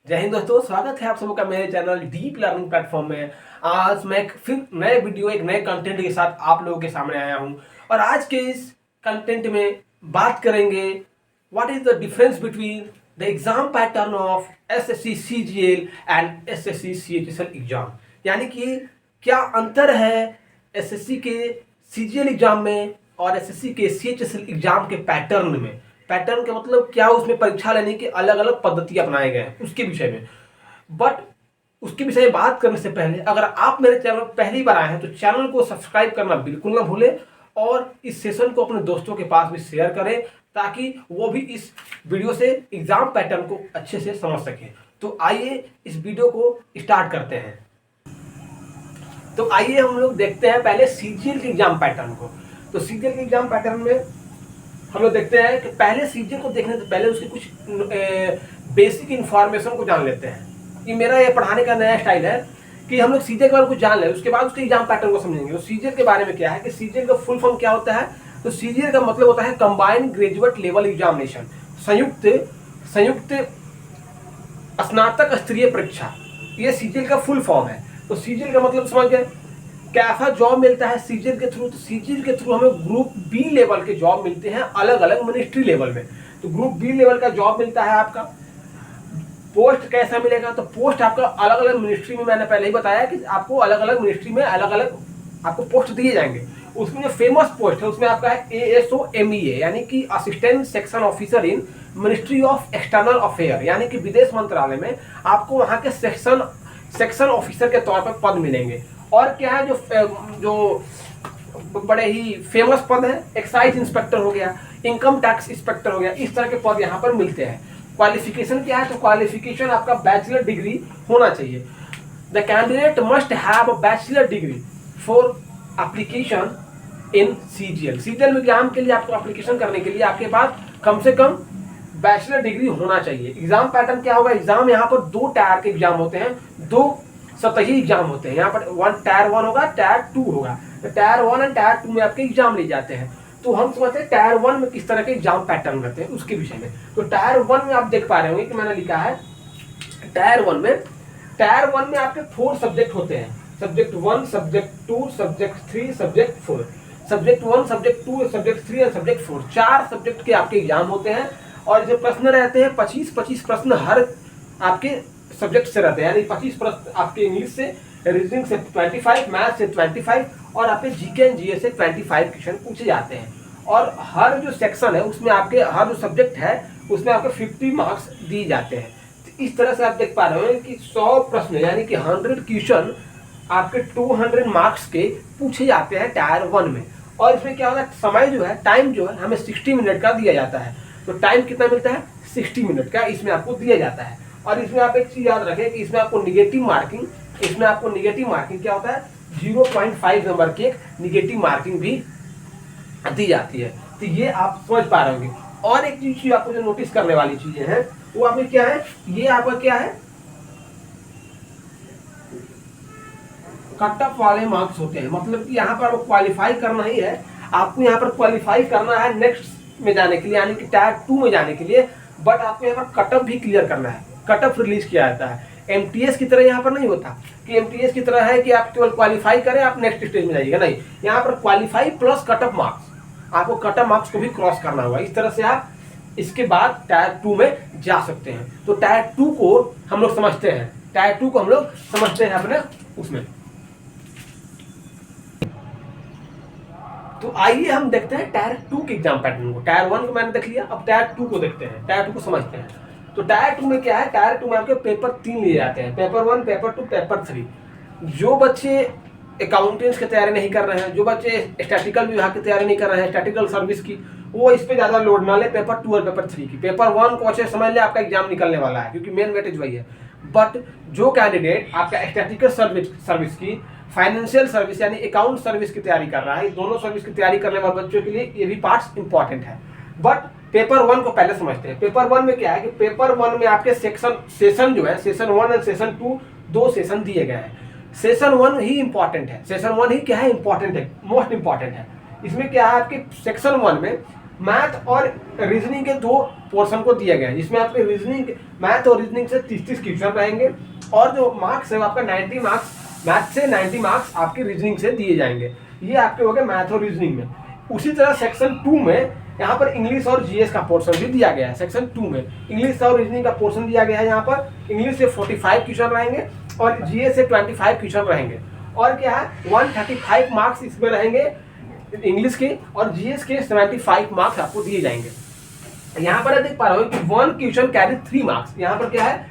जय हिंद दोस्तों, स्वागत है आप सबका मेरे चैनल डीप लर्निंग प्लेटफॉर्म में। आज मैं एक फिर नए वीडियो एक नए कंटेंट के साथ आप लोगों के सामने आया हूं और आज के इस कंटेंट में बात करेंगे what is the difference between the exam pattern of SSC CGL and SSC CHSL exam. यानी कि क्या अंतर है एसएससी के सीजीएल एग्जाम में और एसएससी के सीएचएसएल एग्जाम के पैटर्न में। पैटर्न का मतलब क्या, उसमें परीक्षा लेने की अलग अलग पद्धति अपनाए गए हैं उसके विषय में। बट उसके विषय में बात करने से पहले अगर आप मेरे चैनल पर पहली बार आए हैं तो चैनल को सब्सक्राइब करना बिल्कुल ना भूलें और इस सेशन को अपने दोस्तों के पास भी शेयर करें ताकि वो भी इस वीडियो से एग्जाम पैटर्न को अच्छे से समझ सकें। तो आइए इस वीडियो को स्टार्ट करते हैं। तो आइए हम लोग देखते हैं पहले सीजीएल के एग्जाम पैटर्न को। तो सीजीएल के एग्जाम पैटर्न में हम लोग देखते हैं कि पहले सीजीएल को देखने से पहले उसकी कुछ बेसिक इंफॉर्मेशन को जान लेते हैं। ये पढ़ाने का नया स्टाइल है कि हम लोग सीजीएल के बारे में कुछ जान लें, उसके बाद उसके एग्जाम पैटर्न को समझेंगे। तो सीजीएल के बारे में क्या है कि सीजीएल का फुल फॉर्म क्या होता है। तो सीजीएल का मतलब होता है कंबाइंड ग्रेजुएट लेवल एग्जामिनेशन, संयुक्त स्नातक स्तरीय परीक्षा। ये सीजीएल का फुल फॉर्म है। तो सीजीएल का मतलब समझ गए, कैसा जॉब मिलता है सीजीएल के थ्रू। तो सीजीएल के थ्रू हमें ग्रुप बी लेवल के जॉब मिलते हैं अलग अलग मिनिस्ट्री लेवल में। तो ग्रुप बी लेवल का जॉब मिलता है आपका। पोस्ट कैसा मिलेगा, तो पोस्ट आपका अलग अलग मिनिस्ट्री में, मैंने पहले ही बताया कि आपको अलग अलग मिनिस्ट्री में अलग अलग आपको पोस्ट दिए जाएंगे। उसमें जो फेमस पोस्ट है उसमें आपका है ASOMEA यानी कि assistant section officer in ministry of external affair, यानी कि विदेश मंत्रालय में आपको वहाँ के सेक्शन ऑफिसर के तौर पर पद मिलेंगे। और क्या है जो बड़े ही फेमस पद है, एक्साइज इंस्पेक्टर हो गया, इनकम टैक्स इंस्पेक्टर हो गया, इस तरह के पद यहाँ पर मिलते हैं। क्वालिफिकेशन क्या है, तो क्वालिफिकेशन आपका बैचलर डिग्री होना चाहिए। The candidate must have a bachelor degree for application in CGL. CGL exam के लिए आपको एप्लीकेशन करने के लिए आपके पास कम से कम बैचलर डिग्री होना चाहिए। एग्जाम पैटर्न क्या होगा, एग्जाम यहाँ पर 2 टायर के एग्जाम होते हैं, 2 सतही एग्जाम होते हैं। यहाँ पर टायर 1 होगा, टायर 2 होगा। तो टायर 1 और टायर 2 में आपके एग्जाम ले जाते हैं। तो हम समझते हैं टायर 1 में किस तरह के एग्जाम पैटर्न रहते हैं उसके विषय में। तो टायर 1 में आप देख पा रहे होंगे कि मैंने लिखा है टायर 1 में आपके 4 सब्जेक्ट होते हैं। Subject 1, subject 2, subject 3, subject 4। Subject 1, subject 2, subject 3 और सब्जेक्ट 4, 4 सब्जेक्ट के आपके एग्जाम होते हैं। और जो प्रश्न रहते हैं 25 प्रश्न हर आपके सब्जेक्ट से रहते हैं, यानी 25 प्रश्न आपके इंग्लिश से, रीजनिंग से 25, मैथ से 25 और आपके जीके एंड जीएस से 25 क्वेश्चन पूछे जाते हैं। और हर जो सेक्शन है उसमें आपके हर जो सब्जेक्ट है उसमें आपको 50 मार्क्स दिए जाते हैं। तो इस तरह से आप देख पा रहे हो कि 100 प्रश्न यानी कि 100 क्वेश्चन आपके 200 मार्क्स के पूछे जाते हैं टायर 1 में। और इसमें क्या होता है, समय जो है, टाइम जो है हमें 60 मिनट का दिया जाता है। तो टाइम कितना मिलता है, 60 मिनट का इसमें आपको दिया जाता है। और इसमें आप एक चीज याद रखें कि इसमें आपको निगेटिव मार्किंग क्या होता है, 0.5 नंबर की एक निगेटिव मार्किंग भी दी जाती है। तो ये आप समझ पा रहे होंगे। और एक चीज आपको जो नोटिस करने वाली चीजें हैं वो आपके क्या है, ये आपका क्या है, कट ऑफ वाले मार्क्स होते हैं। मतलब कि यहाँ पर आपको क्वालिफाई करना ही है, आपको यहाँ पर क्वालिफाई करना है नेक्स्ट में जाने के लिए, यानी कि टायर 2 में जाने के लिए। बट आपको यहाँ पर कट ऑफ भी क्लियर करना है, कट ऑफ रिलीज किया जाता है। एमटीएस की तरह यहाँ पर नहीं होता कि एमटीएस की तरह है कि आप केवल क्वालिफाई करें आप नेक्स्ट स्टेज में जाइएगा, नहीं। यहाँ पर qualify plus cut off marks, आपको कट ऑफ मार्क्स को भी क्रॉस करना होगा। इस तरह से आप इसके बाद टायर 2 में जा सकते हैं। तो टायर 2 को हम लोग समझते हैं, अपने उसमें। तो आइए हम देखते हैं टायर 2 के एग्जाम पैटर्न को। टायर 1 को मैंने देख लिया, अब टायर 2 को देखते हैं, टायर 2 को समझते हैं। तो टायर 2 में क्या है, टायर 2 में आपके पेपर 3 लिए जाते हैं, पेपर 1, पेपर 2, पेपर 3। जो बच्चे अकाउंटेंट्स की तैयारी नहीं कर रहे हैं, जो बच्चे स्टैटिकल विभाग की तैयारी नहीं कर रहे हैं, स्टैटिकल सर्विस की, वो इस पे ज्यादा लोड ना ले पेपर 2 और पेपर 3 की। पेपर 1 को अच्छे समझ ले, आपका एग्जाम निकलने वाला है क्योंकि मेन वेटेज वही है। बट जो कैंडिडेट आपका स्टैटिकल सर्विस की, फाइनेंशियल सर्विस यानी अकाउंट सर्विस की तैयारी कर रहा है, दोनों सर्विस की तैयारी करने वाले बच्चों के लिए ये भी पार्ट्स इंपॉर्टेंट है। बट पेपर 1 को पहले समझते हैं। पेपर 1 में क्या है कि पेपर 1 में आपके सेशन जो है, सेशन 1 और सेशन 2, 2 सेशन दिए गए हैं। सेशन 1 ही इंपॉर्टेंट है, सेशन 1 ही क्या है, इंपॉर्टेंट है, मोस्ट इंपॉर्टेंट है। इसमें क्या है, आपके सेक्शन 1 में मैथ और रीजनिंग के 2 पोर्शन को दिया गया है, जिसमें आपके रीजनिंग, मैथ और रीजनिंग से 30-30 क्वेश्चन रहेंगे, और जो मार्क्स है आपका 90 मार्क्स मैथ से, 90 मार्क्स आपके रीजनिंग से दिए जाएंगे। ये आपके हो गए मैथ और रीजनिंग में। उसी तरह सेक्शन 2 में यहाँ पर इंग्लिश और जीएस का पोर्शन भी दिया गया है। सेक्शन 2 में इंग्लिश और रीजनिंग का पोर्शन दिया गया है। यहाँ पर इंग्लिश से 45 क्वेश्चन रहेंगे और जीएस से 25 क्वेश्चन रहेंगे। और क्या है, 135 मार्क्स इसमें रहेंगे इंग्लिश के, और जीएस के 75 मार्क्स आपको दिए जाएंगे। यहाँ पर देख पा रहे हो कि 1 क्वेश्चन कैरी 3 मार्क्स। यहाँ पर क्या है,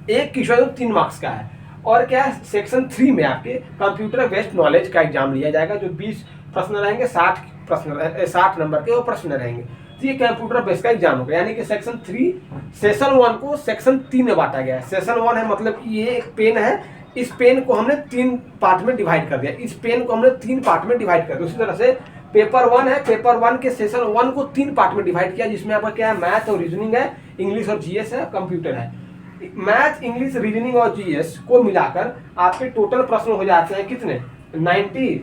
एक क्वेश्चन 3 मार्क्स का है। और क्या है, सेक्शन 3 में आपके कंप्यूटर बेस्ड नॉलेज का एग्जाम लिया जाएगा, जो 20 प्रश्न रहेंगे, 60 नंबर के वो प्रश्न रहेंगे। तो ये कंप्यूटर बेस्ड का एग्जाम होगा। यानी कि सेक्शन 3 सेशन 1 को सेक्शन 3 में बांटा गया है। सेशन 1 है मतलब कि ये एक पेन है, इस पेन को हमने 3 पार्ट में डिवाइड कर दिया, इस पेन को हमने 3 पार्ट में डिवाइड कर दिया। उसी तरह से पेपर 1 है, पेपर 1 के सेशन 1 को 3 पार्ट में डिवाइड किया, जिसमें आपका क्या है, मैथ और रीजनिंग है, इंग्लिश और जीएस है, कंप्यूटर है। मैथ, इंग्लिश, रीजनिंग और जीएस को मिलाकर आपके टोटल प्रश्न हो जाते हैं कितने, 90,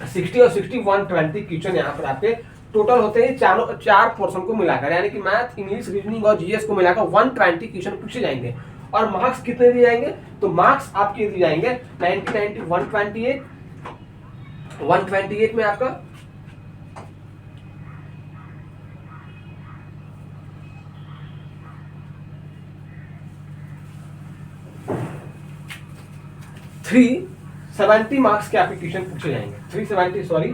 60 और 60, 120 क्वेश्चन यहाँ पर आपके टोटल होते हैं, चार पोर्शन को मिलाकर। यानी कि मैथ, इंग्लिश, रीजनिंग और जीएस को मिलाकर 120 क्वेश्चन पूछे जाएंगे। और मार्क्स कितने दिए जाएंगे, तो मार्क्स आपके दिए जाएंगे 90, 90, 128 में आपका 370 मार्क्स के आपके क्वेश्चन पूछे जाएंगे। 370 सॉरी,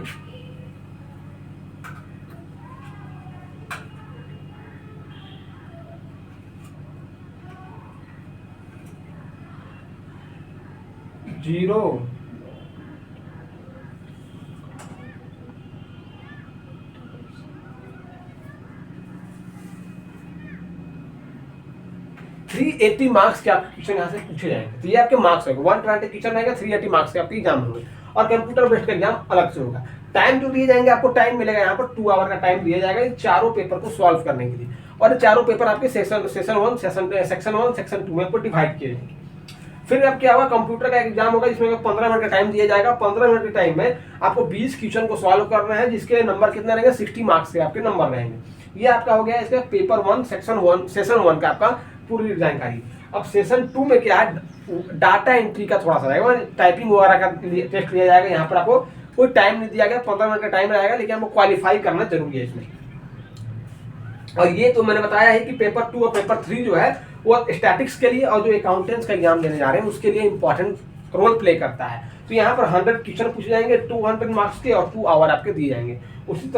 जीरो 380 मार्क्स के आपके क्वेश्चन यहाँ से पूछे जाएंगे। तो ये आपके मार्क्स होंगे, 120 क्वेश्चन रहेगा, 380 मार्क्स के आपके एग्जाम होंगे। और कंप्यूटर बेस्ड का एग्जाम अलग से होगा। टाइम जो दिए जाएंगे, आपको टाइम मिलेगा यहाँ पर 2 आवर का टाइम दिया जाएगा इन चारों पेपर को सॉल्व करने के लिए। और ये चारों पेपर आपके सेक्शन 1, सेक्शन 2 में डिवाइड किए जाएंगे। फिर अब क्या होगा, कंप्यूटर का एग्जाम होगा, जिसमें 15 मिनट का टाइम दिया जाएगा। 15 मिनट के टाइम में आपको 20 क्वेश्चन को सॉल्व करना है, जिसके नंबर कितने रहेंगे, 60 मार्क्स के आपके नंबर रहेंगे। ये आपका हो गया इसका पेपर 1 सेशन 1 का आपका पूरी जानकारी। अब सेशन 2 में क्या है, डाटा एंट्री का थोड़ा सा रहेगा, टाइपिंग वगैरह का टेस्ट लिया जाएगा। यहाँ पर आपको कोई टाइम नहीं दिया गया, 15 मिनट का टाइम रहेगा, लेकिन आपको क्वालिफाई करना जरूरी है इसमें। और ये तो मैंने बताया है कि पेपर 2 और पेपर 3 जो है वो स्टैटिक्स के लिए और जो अकाउंटेंट्स का एग्जाम देने जा रहे हैं उसके लिए इंपॉर्टेंट रोल प्ले करता है। तो यहाँ पर 100 क्वेश्चन पूछे जाएंगे, 200 मार्क्स के, और 2 आवर आपके दिए जाएंगे। उसी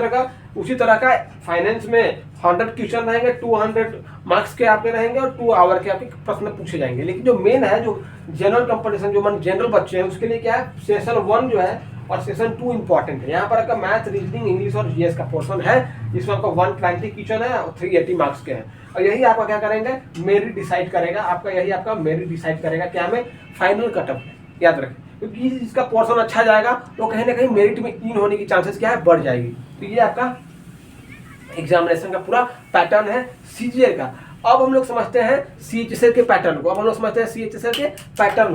तरह का फाइनेंस में 100 क्वेश्चन रहेंगे, 200 मार्क्स के आपके रहेंगे, और 2 आवर के आपके प्रश्न पूछे जाएंगे। लेकिन जो मेन है, जो जनरल कंपटीशन, जो मन जनरल बच्चे हैं, उसके लिए क्या है, सेशन 1 जो है और सेशन 2 इंपॉर्टेंट है। यहाँ पर आपका मैथ, रीजनिंग, इंग्लिश और जीएस का पोर्शन है, जिसमें आपका 120 क्वेश्चन है और 380 मार्क्स के हैं। और यही आपका क्या करेंगे, मेरिट डिसाइड करेगा आपका, यही आपका मेरिट डिसाइड करेगा क्या में, फाइनल कटअप। याद रखें, क्योंकि जिसका पोर्शन अच्छा जाएगा तो कहीं ना कहीं मेरिट में इन होने की चांसेस क्या है, बढ़ जाएगी। तो ये आपका एग्जामिनेशन का पूरा पैटर्न है सीजीएल का। अब हम लोग समझते हैं सीएचएसएल के पैटर्न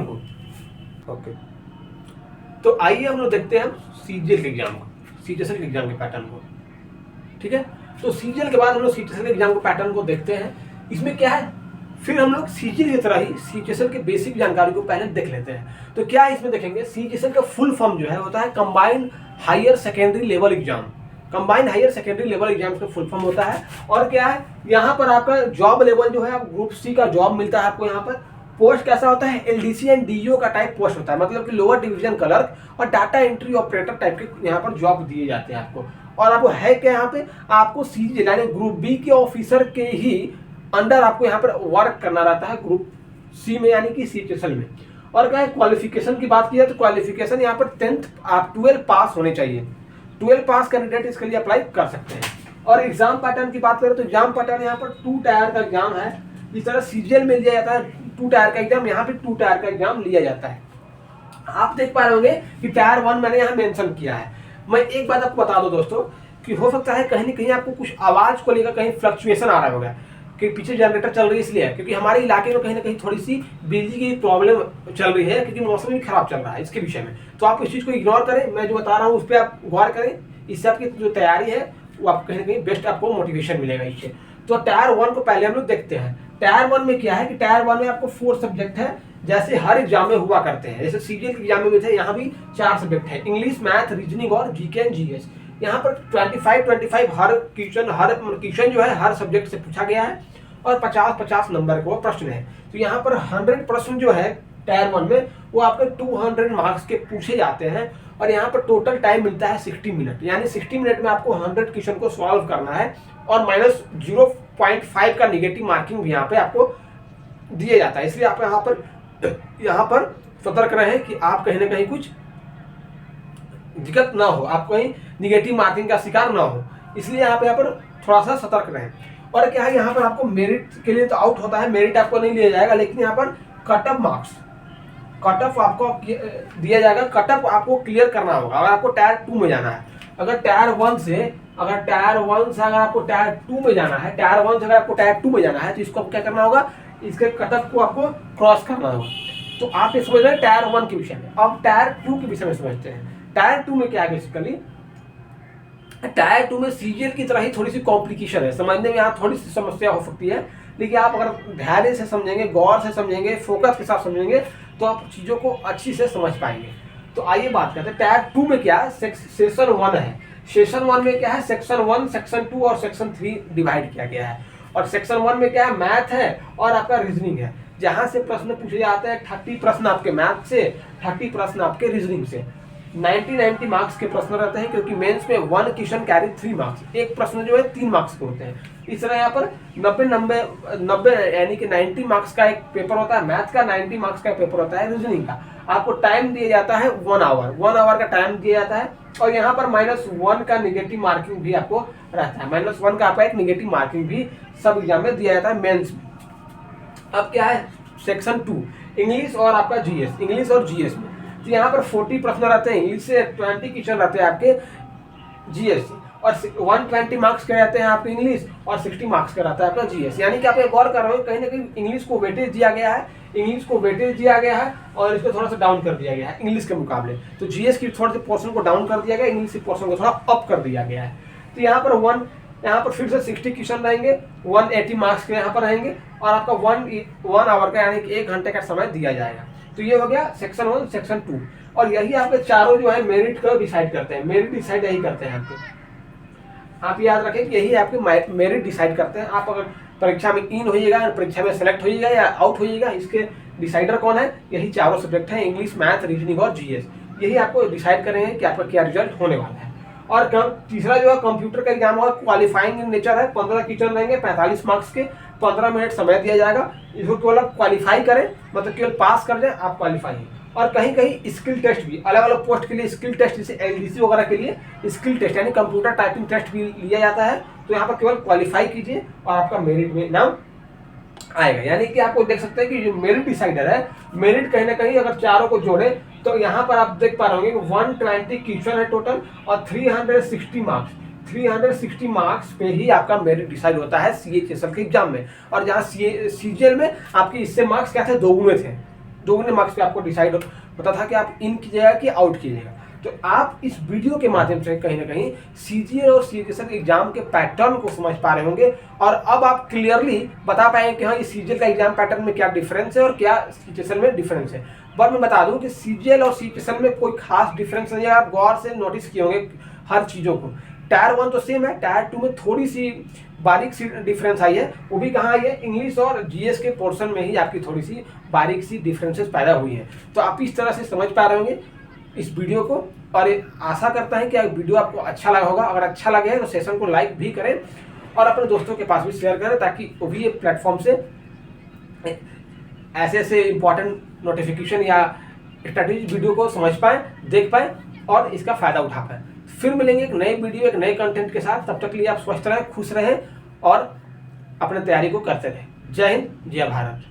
को। ओके, तो आइए हम लोग देखते हैं सीजीएल के एग्जाम को, सीएचएसएल के एग्जाम के पैटर्न को। ठीक है, तो सीजीएल के बाद हम लोग सीएचएसएल के एग्जाम के पैटर्न को देखते हैं। इसमें क्या है, फिर हम लोग सीजीएल की तरह ही सीएचएसएल के बेसिक जानकारी को पहले देख लेते हैं। तो क्या है इसमें देखेंगे, सीएचएसएल का फुल फॉर्म जो है होता है combined higher secondary level exam. Combined higher secondary level exam का फुल फॉर्म होता है। और क्या है, यहाँ पर आपका जॉब लेवल जो है, ग्रुप सी का जॉब मिलता है आपको। यहाँ पर पोस्ट कैसा होता है, एलडीसी एंड डीईओ का टाइप पोस्ट होता है, मतलब कि लोअर डिवीजन क्लर्क और डाटा एंट्री ऑपरेटर टाइप के यहाँ पर जॉब दिए जाते हैं आपको। और आपको है क्या, यहाँ पे आपको सीजीएल यानी ग्रुप बी के ऑफिसर के ही अंडर आपको यहाँ पर वर्क करना रहता है, ग्रुप सी में यानी कि सीएचएसएल में। और क्या है, क्वालिफिकेशन की बात की जाए तो क्वालिफिकेशन यहाँ पर 10th आप 12 पास होने चाहिए। 12 पास कैंडिडेट इसके लिए अप्लाई कर सकते हैं। और एग्जाम पैटर्न की बात करें तो एग्जाम पैटर्न यहाँ पर 2 टायर का एग्जाम है। इस तरह सीजीएल में लिया जाता है 2 टायर का एग्जाम, यहाँ पे 2 टायर का एग्जाम लिया जाता है। आप देख पा रहे होंगे कि टायर 1 मैंने यहाँ मेंशन किया है। मैं एक बात आपको बता दूं दोस्तों कि हो सकता है कहीं ना कहीं आपको कुछ आवाज को लेकर कहीं फ्लक्चुएशन आ रहा होगा कि पीछे जनरेटर चल रही है, इसलिए क्योंकि हमारे इलाके में कहीं ना कहीं थोड़ी सी बिजली की प्रॉब्लम चल रही है, क्योंकि मौसम भी खराब चल रहा है इसके विषय में। तो आप इस चीज़ को इग्नोर करें, मैं जो बता रहा हूँ उस पर आप गौर करें, इससे आपकी जो तैयारी है वो आपको कहीं ना कहीं बेस्ट आपको मोटिवेशन मिलेगा इससे। तो टायर 1 को पहले हम लोग देखते हैं। टायर 1 में क्या है कि टायर 1 में आपको 4 सब्जेक्ट है, जैसे हर एग्जाम में हुआ करते हैं। जैसे सीजीएल के एग्जाम में भी थे, यहाँ भी 4 सब्जेक्ट है, इंग्लिश, मैथ, रीजनिंग और जीके एंड जीएस। यहाँ पर 25 हर क्वेश्चन जो है हर सब्जेक्ट से पूछा गया है और 50 नंबर को प्रश्न है। तो यहाँ पर 100 प्रश्न जो है टायर 1 में वो आपके 200 मार्क्स के पूछे जाते हैं और यहाँ पर टोटल टाइम मिलता है 60 मिनट, यानी 60 मिनट में आपको 100 क्वेश्चन को सॉल्व करना है और -0.5 का निगेटिव मार्किंग भी यहाँ पे आपको दिया जाता है। इसलिए आप यहाँ पर सतर्क रहें कि आप कहीं ना कहीं कुछ दिक्कत ना हो, आप कहीं निगेटिव मार्किंग का शिकार ना हो, इसलिए यहाँ पर थोड़ा सा सतर्क रहें। और क्या है, यहाँ पर आपको मेरिट के लिए तो आउट होता है, मेरिट आपको नहीं लिया जाएगा, लेकिन यहाँ पर कट ऑफ आपको दिया जाएगा। कट ऑफ आपको क्लियर करना होगा अगर आपको टायर 2 में जाना है। अगर टायर 1 से अगर आपको टायर 2 में जाना है, टायर 1 से अगर आपको टायर 2 में जाना है तो इसको क्या करना होगा, इसके कट ऑफ को आपको क्रॉस करना होगा। तो आप ये समझ रहे हैं टायर 1 के विषय में। अब टायर 2 के विषय में समझते हैं। टायर 2 में क्या है, बेसिकली टायर 2 में सीजीएल की तरह ही थोड़ी सी कॉम्प्लिकेशन है, समझने में यहाँ थोड़ी सी समस्या हो सकती है, लेकिन आप अगर धैर्य से समझेंगे, गौर से समझेंगे, फोकस के साथ समझेंगे तो आप चीज़ों को अच्छी से समझ पाएंगे। तो आइए बात करते हैं टायर 2 में क्या है। सेक्शन 1 है। सेक्शन 1 में क्या है, सेक्शन 1, सेक्शन 2 और सेक्शन 3 डिवाइड किया गया है। और सेक्शन 1 में क्या है, मैथ है और आपका रीजनिंग है, जहां से प्रश्न पूछे जाते हैं। 30 प्रश्न आपके मैथ से, 30 प्रश्न आपके रीजनिंग से। 90 मार्क्स के प्रश्न रहते हैं, क्योंकि मेंस में 1 क्वेश्चन कैरी 3 मार्क्स, एक प्रश्न जो है 3 मार्क्स के होते हैं। इस तरह यहाँ पर 90 यानी कि 90 मार्क्स का एक पेपर होता है मैथ का, 90 मार्क्स का पेपर होता है रीजनिंग का। आपको टाइम दिया जाता है 1 आवर का टाइम दिया जाता है। और यहाँ पर -1 का निगेटिव मार्किंग भी आपको रहता है, -1 का आपका एक निगेटिव मार्किंग भी सब एग्जाम में दिया जाता है मेंस में। अब क्या है, सेक्शन 2 इंग्लिश और आपका जीएस, इंग्लिश और जीएस में तो यहाँ पर 40 प्रश्न रहते हैं इंग्लिश से, 20 क्वेश्चन रहते हैं आपके जीएस से, और 120 मार्क्स के रहते हैं आपके इंग्लिश और 60 मार्क्स का रहता है आपका जीएस। यानी कि आप एक गौर कर रहे हो, कहीं ना कहीं इंग्लिश को वेटेज दिया गया है, और इसको थोड़ा सा डाउन कर दिया गया है इंग्लिश के मुकाबले। तो जीएस की थोड़े से पोर्शन को डाउन कर दिया गया, इंग्लिश के पोर्शन को थोड़ा अप कर दिया गया है। तो यहाँ पर फिर से 60 क्वेश्चन रहेंगे, 180 मार्क्स के यहाँ पर रहेंगे और आपका 1 आवर का यानी कि 1 घंटे का समय दिया जाएगा। तो ये हो गया सेक्शन 1, सेक्शन 2। और यही आपके चारों जो है मेरिट को डिसाइड करते हैं, मेरिट डिसाइड यही करते हैं आपके। आप याद रखें कि यही आपके मेरिट डिसाइड करते हैं। आप अगर परीक्षा में इन होइएगा, परीक्षा में सेलेक्ट होइएगा या आउट होइएगा, इसके डिसाइडर कौन है, यही चारों सब्जेक्ट हैं, इंग्लिश, मैथ, रीजनिंग और जीएस। यही आपको डिसाइड करेंगे कि आपका क्या रिजल्ट होने वाला है। और तीसरा जो है कंप्यूटर का एग्जाम होगा, क्वालिफाइंग इन नेचर है। 15 क्वेश्चन रहेंगे 45 मार्क्स के, 15 मिनट समय दिया जाएगा। इसको केवल आप क्वालिफाई करें, मतलब केवल पास कर जाए, आप क्वालिफाई हैं। और कहीं कहीं स्किल टेस्ट भी, अलग अलग पोस्ट के लिए स्किल टेस्ट, जैसे एलडीसी वगैरह के लिए स्किल टेस्ट यानी कंप्यूटर टाइपिंग टेस्ट भी लिया जाता है। तो यहाँ पर केवल क्वालिफाई कीजिए और आपका मेरिट में नाम आएगा। यानी कि आपको देख सकते हैं कि जो मेरिट डिसाइडर है, मेरिट कहीं ना कहीं अगर चारों को जोड़े तो यहाँ पर आप देख पा रहे होंगे 120 क्वेश्चन है टोटल और 360 मार्क्स पे ही आपका मेरिट डिसाइड होता है सीएचएसएल के एग्जाम में। और जहाँ सीजीएल में आपके इससे मार्क्स क्या थे, दोगुने मार्क्स पे आपको डिसाइड होता था कि आप इन कीजिएगा कि आउट कीजिएगा। तो आप इस वीडियो के माध्यम से कहीं ना कहीं सीजीएल और सीएचएसएल एग्जाम के पैटर्न को समझ पा रहे होंगे और अब आप क्लियरली बता पाएंगे कि हाँ, इस सीजीएल का एग्जाम पैटर्न में क्या डिफरेंस है और क्या सीएचएसएल में डिफरेंस है। बट मैं बता दूं कि सीजीएल और सीएचएसएल में कोई खास डिफरेंस नहीं है, आप गौर से नोटिस किए होंगे हर चीज़ों को। टायर 1 तो सेम है, टायर 2 में थोड़ी सी बारीक सी डिफरेंस आई है। वो भी कहाँ आई है, इंग्लिश और जीएस के पोर्शन में ही आपकी थोड़ी सी बारीक सी डिफरेंसेस पैदा हुई हैं। तो आप इस तरह से समझ पा रहे होंगे इस वीडियो को और आशा करता है कि वीडियो आपको अच्छा लगा होगा। अगर अच्छा लगे तो सेशन को लाइक भी करें और अपने दोस्तों के पास भी शेयर करें, ताकि वो भी ये प्लेटफॉर्म से ऐसे इंपॉर्टेंट नोटिफिकेशन या स्ट्रेटेजी वीडियो को समझ पाए, देख पाए और इसका फायदा उठा पाए। फिर मिलेंगे एक नई वीडियो, एक नए कंटेंट के साथ। तब तक के लिए आप स्वस्थ रहें, खुश रहें और अपने तैयारी को करते रहें। जय हिंद, जय भारत।